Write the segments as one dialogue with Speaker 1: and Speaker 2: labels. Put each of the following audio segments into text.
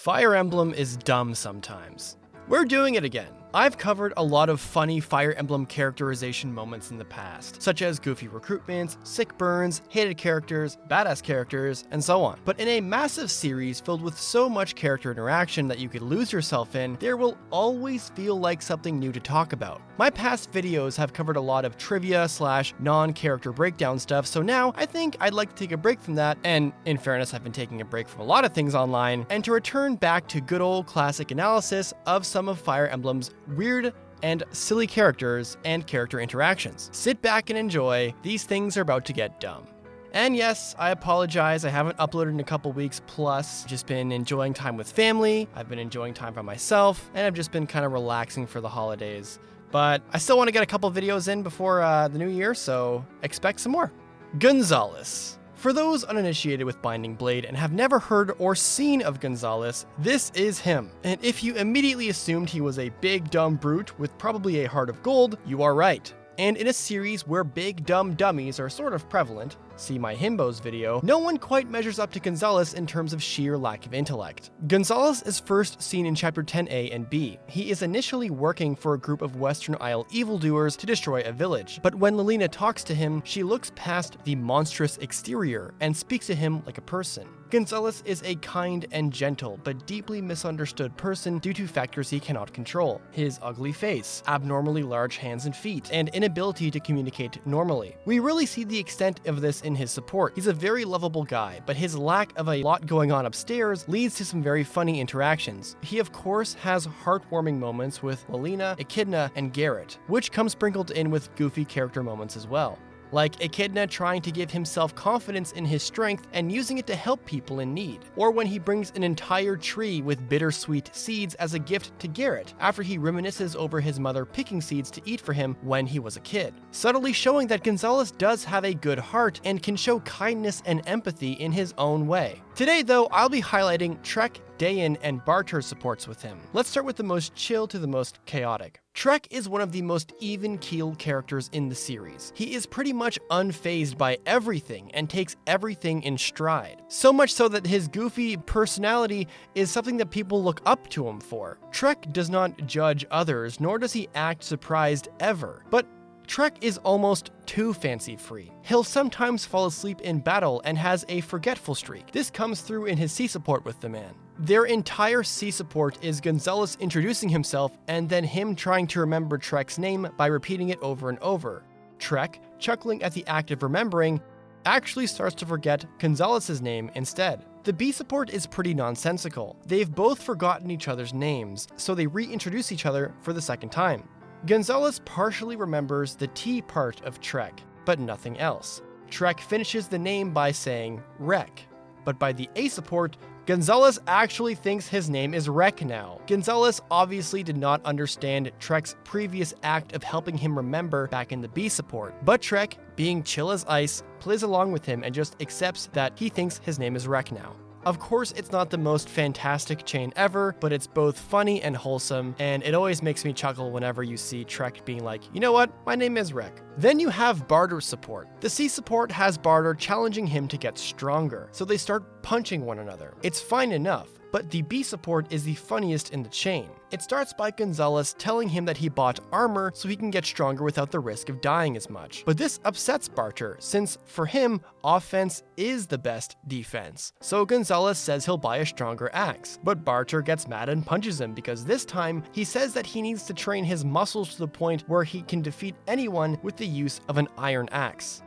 Speaker 1: Fire Emblem is dumb sometimes. We're doing it again. I've covered a lot of funny Fire Emblem characterization moments in the past, such as goofy recruitments, sick burns, hated characters, badass characters, and so on. But in a massive series filled with so much character interaction that you could lose yourself in, there will always feel like something new to talk about. My past videos have covered a lot of trivia / non-character breakdown stuff, so now I think I'd like to take a break from that, and in fairness I've been taking a break from a lot of things online, and to return back to good old classic analysis of some of Fire Emblem's weird and silly characters and character interactions. Sit back and enjoy. These things are about to get dumb. And yes, I apologize, I haven't uploaded in a couple weeks plus. Just been enjoying time with family, I've been enjoying time by myself, and I've just been kind of relaxing for the holidays. But I still want to get a couple videos in before the new year, so expect some more. Gonzales. For those uninitiated with Binding Blade and have never heard or seen of Gonzales, this is him. And if you immediately assumed he was a big dumb brute with probably a heart of gold, you are right. And in a series where big dumb dummies are sort of prevalent, see my Himbos video, no one quite measures up to Gonzales in terms of sheer lack of intellect. Gonzales is first seen in Chapter 10A and B. He is initially working for a group of Western Isle evildoers to destroy a village, but when Lilina talks to him, she looks past the monstrous exterior and speaks to him like a person. Gonzales is a kind and gentle, but deeply misunderstood person due to factors he cannot control. His ugly face, abnormally large hands and feet, and inability to communicate normally. We really see the extent of this in his support. He's a very lovable guy, but his lack of a lot going on upstairs leads to some very funny interactions. He of course has heartwarming moments with Lilina, Echidna, and Garrett, which come sprinkled in with goofy character moments as well. Like Echidna trying to give himself confidence in his strength and using it to help people in need. Or when he brings an entire tree with bittersweet seeds as a gift to Garrett after he reminisces over his mother picking seeds to eat for him when he was a kid. Subtly showing that Gonzales does have a good heart and can show kindness and empathy in his own way. Today though, I'll be highlighting Trek, Dayan, and Barter's supports with him. Let's start with the most chill to the most chaotic. Trek is one of the most even-keeled characters in the series. He is pretty much unfazed by everything and takes everything in stride. So much so that his goofy personality is something that people look up to him for. Trek does not judge others, nor does he act surprised ever. But Trek is almost too fancy-free. He'll sometimes fall asleep in battle and has a forgetful streak. This comes through in his C support with the man. Their entire C support is Gonzales introducing himself and then him trying to remember Trek's name by repeating it over and over. Trek, chuckling at the act of remembering, actually starts to forget Gonzales' name instead. The B support is pretty nonsensical. They've both forgotten each other's names, so they reintroduce each other for the second time. Gonzales partially remembers the T part of Trek, but nothing else. Trek finishes the name by saying Rek, but by the A support, Gonzales actually thinks his name is Rek now. Gonzales obviously did not understand Trek's previous act of helping him remember back in the B support, but Trek, being chill as ice, plays along with him and just accepts that he thinks his name is Rek now. Of course, it's not the most fantastic chain ever, but it's both funny and wholesome, and it always makes me chuckle whenever you see Trek being like, you know what, my name is Rek. Then you have Barter's support. The C support has Barter challenging him to get stronger, so they start punching one another. It's fine enough, but the B support is the funniest in the chain. It starts by Gonzales telling him that he bought armor so he can get stronger without the risk of dying as much. But this upsets Barter, since for him, offense is the best defense. So Gonzales says he'll buy a stronger axe, but Barter gets mad and punches him because this time he says that he needs to train his muscles to the point where he can defeat anyone with the use of an iron axe.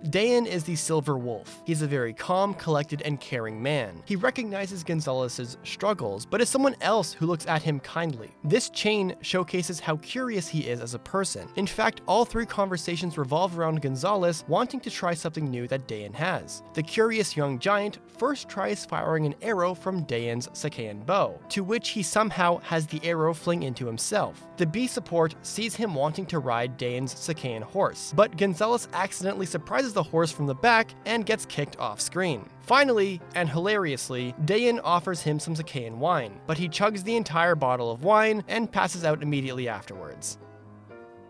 Speaker 1: Dayan is the Silver Wolf. He's a very calm, collected, and caring man. He recognizes Gonzales' struggles, but is someone else who looks at him kindly. This chain showcases how curious he is as a person. In fact, all three conversations revolve around Gonzales wanting to try something new that Dayan has. The curious young giant first tries firing an arrow from Dayan's Sakaean bow, to which he somehow has the arrow fling into himself. The B support sees him wanting to ride Dayan's Sakaean horse, but Gonzales accidentally surprises the horse from the back and gets kicked off screen. Finally, and hilariously, Dayan offers him some Sakaean wine, but he chugs the entire bottle of wine and passes out immediately afterwards.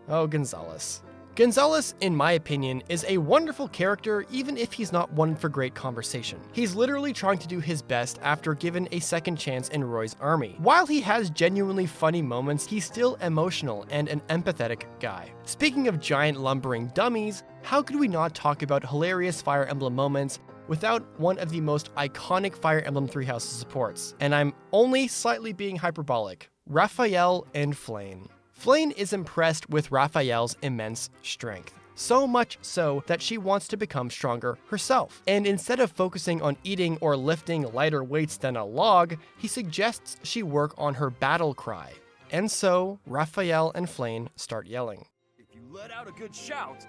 Speaker 1: Oh, Gonzales. Gonzales, in my opinion, is a wonderful character even if he's not one for great conversation. He's literally trying to do his best after given a second chance in Roy's army. While he has genuinely funny moments, he's still emotional and an empathetic guy. Speaking of giant lumbering dummies, how could we not talk about hilarious Fire Emblem moments without one of the most iconic Fire Emblem Three Houses supports? And I'm only slightly being hyperbolic. Raphael and Flayn. Flayn is impressed with Raphael's immense strength, so much so that she wants to become stronger herself. And instead of focusing on eating or lifting lighter weights than a log, he suggests she work on her battle cry. And so, Raphael and Flayn start yelling.
Speaker 2: If you let out a good shout,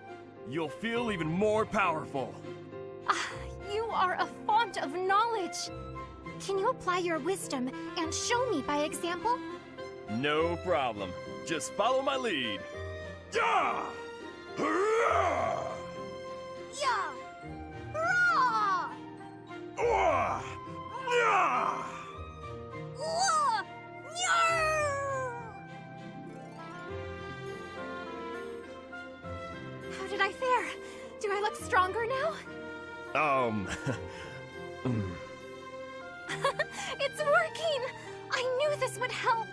Speaker 2: you'll feel even more powerful.
Speaker 3: You are a font of knowledge. Can you apply your wisdom and show me by example?
Speaker 2: No problem. Just follow my lead. Yeah! Hurrah!
Speaker 3: Yeah! Hurrah!
Speaker 2: Oh! Yeah!
Speaker 3: Whoa! Yeah! How did I fare? Do I look stronger now? It's working! I knew this would help!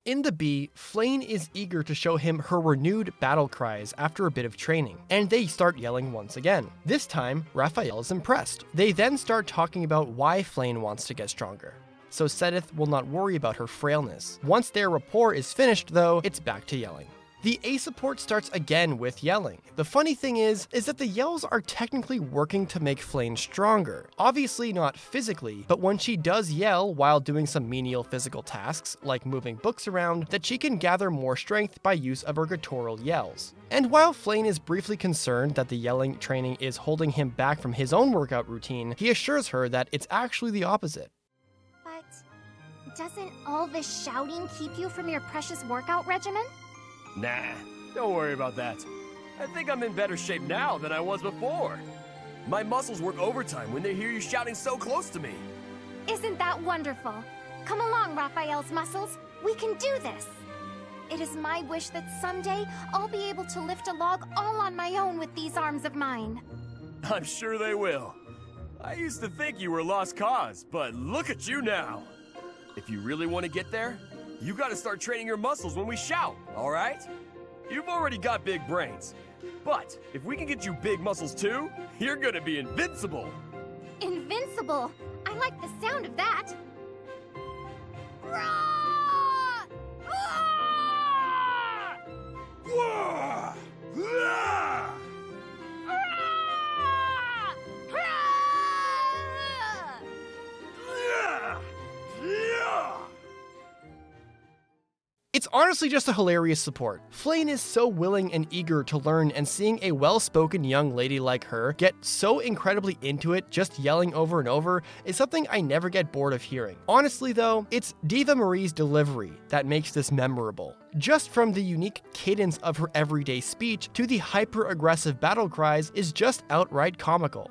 Speaker 1: In the B, Flayn is eager to show him her renewed battle cries after a bit of training, and they start yelling once again. This time, Raphael is impressed. They then start talking about why Flayn wants to get stronger, so Seteth will not worry about her frailness. Once their rapport is finished though, it's back to yelling. The A support starts again with yelling. The funny thing is that the yells are technically working to make Flayn stronger. Obviously not physically, but when she does yell while doing some menial physical tasks, like moving books around, that she can gather more strength by use of her guttural yells. And while Flayn is briefly concerned that the yelling training is holding him back from his own workout routine, he assures her that it's actually the opposite.
Speaker 3: But doesn't all this shouting keep you from your precious workout regimen?
Speaker 2: Nah, don't worry about that. I think I'm in better shape now than I was before. My muscles work overtime when they hear you shouting so close to me.
Speaker 3: Isn't that wonderful? Come along, Raphael's muscles. We can do this. It is my wish that someday I'll be able to lift a log all on my own with these arms of mine.
Speaker 2: I'm sure they will. I used to think you were a lost cause, but look at you now. If you really want to get there, you gotta start training your muscles when we shout, all right? You've already got big brains, but if we can get you big muscles too, you're gonna be invincible.
Speaker 3: Invincible? I like the sound of that. Rah! Ah!
Speaker 2: Whoa! Ah!
Speaker 3: Hurrah! Hurrah!
Speaker 2: Yeah! Yeah!
Speaker 1: It's honestly just a hilarious support. Flayn is so willing and eager to learn, and seeing a well-spoken young lady like her get so incredibly into it, just yelling over and over, is something I never get bored of hearing. Honestly though, it's Diva Marie's delivery that makes this memorable. Just from the unique cadence of her everyday speech to the hyper-aggressive battle cries is just outright comical.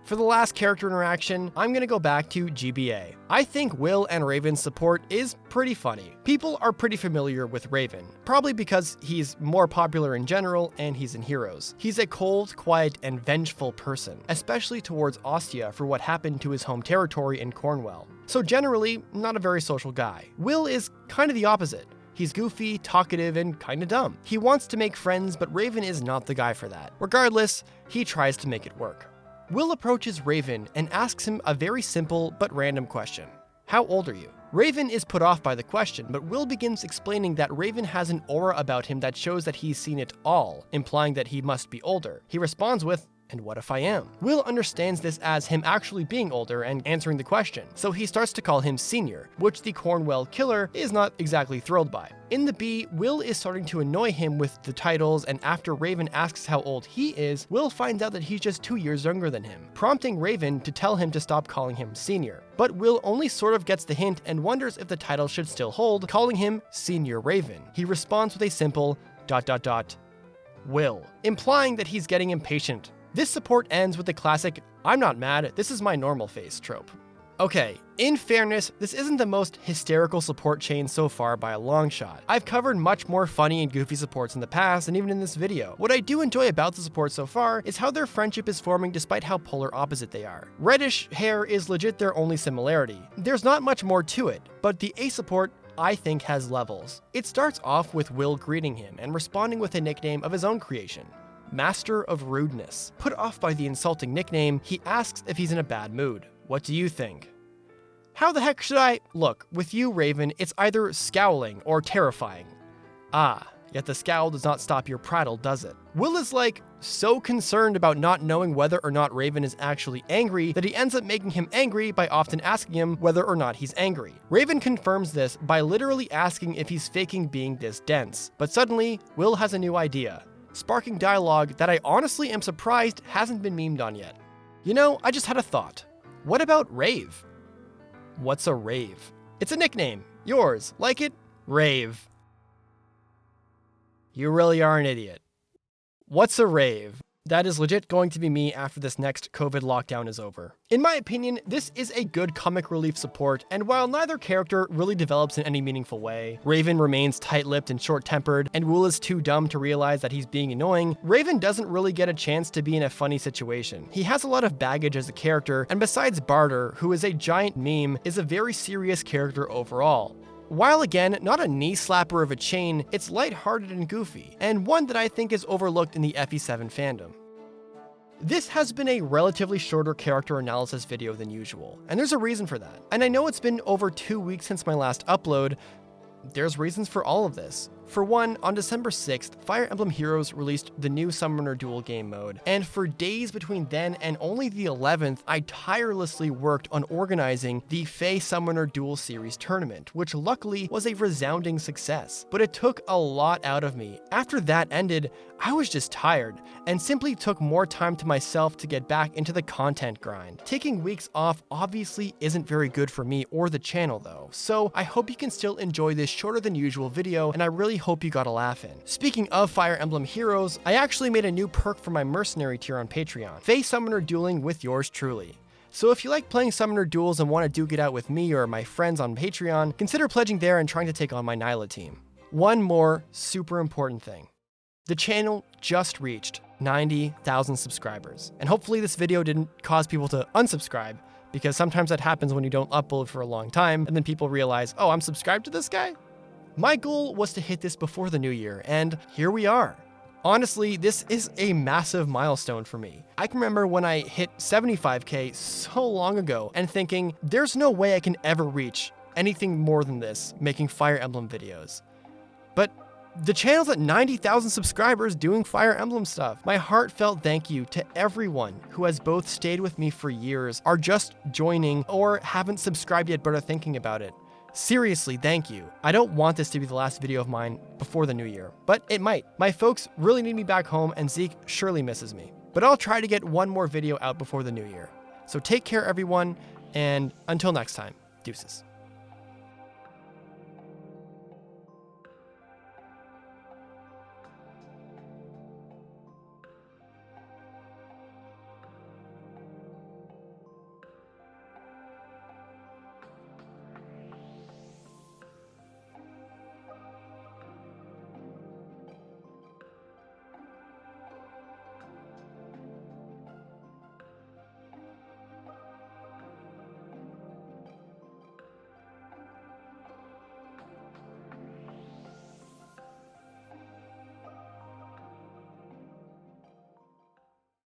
Speaker 1: For the last character interaction, I'm gonna go back to GBA. I think Will and Raven's support is pretty funny. People are pretty familiar with Raven, probably because he's more popular in general and he's in Heroes. He's a cold, quiet, and vengeful person, especially towards Ostia for what happened to his home territory in Cornwall. So generally, not a very social guy. Will is kind of the opposite. He's goofy, talkative, and kinda dumb. He wants to make friends, but Raven is not the guy for that. Regardless, he tries to make it work. Will approaches Raven and asks him a very simple but random question. How old are you? Raven is put off by the question, but Will begins explaining that Raven has an aura about him that shows that he's seen it all, implying that he must be older. He responds with, "And what if I am?" Will understands this as him actually being older and answering the question, so he starts to call him Senior, which the Cornwall killer is not exactly thrilled by. In the B, Will is starting to annoy him with the titles, and after Raven asks how old he is, Will finds out that he's just 2 years younger than him, prompting Raven to tell him to stop calling him Senior. But Will only sort of gets the hint and wonders if the title should still hold, calling him Senior Raven. He responds with a simple ... Will, implying that he's getting impatient. This support ends with the classic "I'm not mad, this is my normal face" trope. Okay, in fairness, this isn't the most hysterical support chain so far by a long shot. I've covered much more funny and goofy supports in the past and even in this video. What I do enjoy about the support so far is how their friendship is forming despite how polar opposite they are. Reddish hair is legit their only similarity. There's not much more to it, but the A support I think has levels. It starts off with Will greeting him and responding with a nickname of his own creation, Master of Rudeness. Put off by the insulting nickname, he asks if he's in a bad mood. What do you think? How the heck should I? Look, with you, Raven, it's either scowling or terrifying. Ah, yet the scowl does not stop your prattle, does it? Will is like so concerned about not knowing whether or not Raven is actually angry that he ends up making him angry by often asking him whether or not he's angry. Raven confirms this by literally asking if he's faking being this dense. But suddenly, Will has a new idea, sparking dialogue that I honestly am surprised hasn't been memed on yet. You know, I just had a thought. What about Rave? What's a rave? It's a nickname. Yours. Like it? Rave. You really are an idiot. What's a rave? That is legit going to be me after this next COVID lockdown is over. In my opinion, this is a good comic relief support, and while neither character really develops in any meaningful way, Raven remains tight-lipped and short-tempered, and Will is too dumb to realize that he's being annoying, Raven doesn't really get a chance to be in a funny situation. He has a lot of baggage as a character, and besides Barter, who is a giant meme, is a very serious character overall. While again, not a knee slapper of a chain, it's lighthearted and goofy, and one that I think is overlooked in the FE7 fandom. This has been a relatively shorter character analysis video than usual, and there's a reason for that. And I know it's been over 2 weeks since my last upload. There's reasons for all of this. For one, on December 6th, Fire Emblem Heroes released the new Summoner Duel game mode, and for days between then and only the 11th, I tirelessly worked on organizing the Fae Summoner Duel Series tournament, which luckily was a resounding success, but it took a lot out of me. After that ended, I was just tired, and simply took more time to myself to get back into the content grind. Taking weeks off obviously isn't very good for me or the channel though, so I hope you can still enjoy this shorter than usual video, and I really hope you got a laugh in. Speaking of Fire Emblem Heroes, I actually made a new perk for my mercenary tier on Patreon, Fae Summoner Dueling with yours truly. So if you like playing Summoner Duels and want to duke it out with me or my friends on Patreon, consider pledging there and trying to take on my Nyla team. One more super important thing. The channel just reached 90,000 subscribers, and hopefully this video didn't cause people to unsubscribe, because sometimes that happens when you don't upload for a long time, and then people realize, oh, I'm subscribed to this guy? My goal was to hit this before the new year, and here we are. Honestly, this is a massive milestone for me. I can remember when I hit 75k so long ago, and thinking, there's no way I can ever reach anything more than this, making Fire Emblem videos. But the channel's at 90,000 subscribers doing Fire Emblem stuff. My heartfelt thank you to everyone who has both stayed with me for years, are just joining, or haven't subscribed yet but are thinking about it. Seriously, thank you. I don't want this to be the last video of mine before the new year, but it might. My folks really need me back home, and Zeke surely misses me. But I'll try to get one more video out before the new year. So take care, everyone, and until next time, deuces.